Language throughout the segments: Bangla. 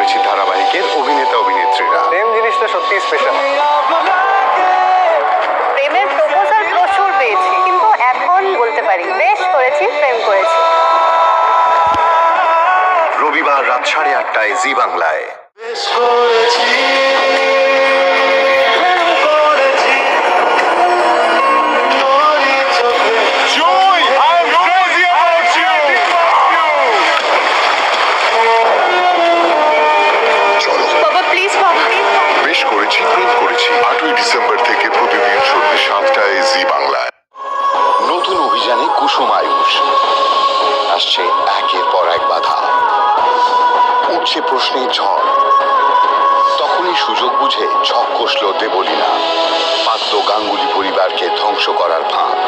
অরিজিৎ ধারাবাহিকের অভিনেতা অভিনেত্রীরা। প্রেম জিনিসটা সত্যি স্পেশাল। প্রেমের প্রপোজাল প্রচুর পেয়েছি, কিন্তু এখন বলতে পারি বেশ করেছি, প্রেম করেছি। রবিবার রাত 8:30টায় জি বাংলায়। বাবা প্লিজ, বাবা বেশ করেছি, প্রেম করেছি 8ই ডিসেম্বর থেকে প্রতিদিন সন্ধ্যে 7টায় জি বাংলায়। নতুন অভিযানে কুসুম আয়ুষ আসছে একের পর এক বাধা, উঠছে প্রশ্নের ঝড়। তখনই সুযোগ বুঝে ছক কষল দেবলীনা, পাত্র গাঙ্গুলি পরিবারকে ধ্বংস করার ফাঁদ।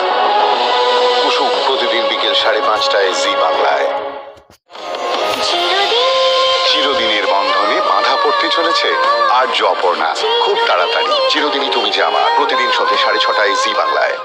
কুসুম প্রতিদিন বিকেল 5:30টায় জি বাংলায়। চিরদিনের বন্ধনে বাধা পড়তে চলেছে আর্য অপর্ণা। খুব তাড়াতাড়ি চিরদিনই তুমি যে আমার, প্রতিদিন সন্ধ্যে 6:30টায় জি বাংলায়।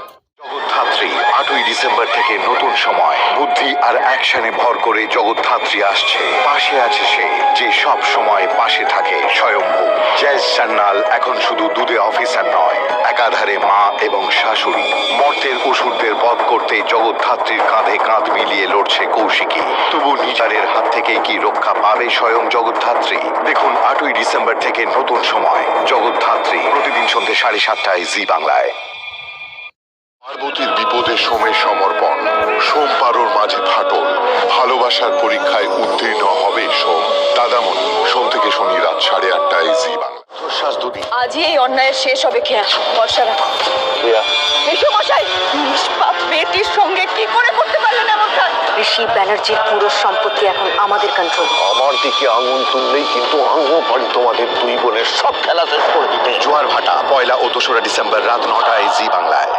জগদ্ধাত্রী 8ই ডিসেম্বর থেকে নতুন সময়, বুদ্ধি আর অ্যাকশনে ভর করে জগদ্ধাত্রী আসছে। পাশে আছে সে যে সব সময় পাশে থাকে, স্বয়ম্ভু। জয়েশ সান্যাল এখন শুধু দুধে অফিসার নয়, একাধারে মা এবং শাশুড়ি। মর্তের অসুরদের বধ করতে জগদ্ধাত্রীর কাঁধে কাঁধ মিলিয়ে লড়ছে কৌশিকী। তবু নিজের হাত থেকে কি রক্ষা পাবে স্বয়ং জগদ্ধাত্রী? দেখুন 8ই ডিসেম্বর থেকে নতুন সময়, জগদ্ধাত্রী, প্রতিদিন সন্ধ্যে 7:30টায় জি বাংলায়। পার্বতীর বিপদে সোমের সমর্পণ, সোম পারোর মাঝে ফাটল, ভালোবাসার পরীক্ষায় উত্তীর্ণ হবে সোম। দাদামণি, সোম থেকে শনি রাত 8:30টায় জি বাংলা। আজই এই অন্যায়ের শেষ হবে। খেয়া ভরসা রাখো। এসো মশাই, নিষ্পাপ মেয়েটির সঙ্গে কি করে করতে পারলেন এমন কাজ? ঋষি ব্যানার্জির পুরো সম্পত্তি এখন আমাদের কন্ট্রোল। আমার দিকে আঙুল তুললেই কিন্তু আঙুল পারি তোমাদের দুই বোনের সব খেলা শেষ করে দিতে। জোয়ার ভাটা 1লা ও 2রা ডিসেম্বর রাত 9টায় জি বাংলায়।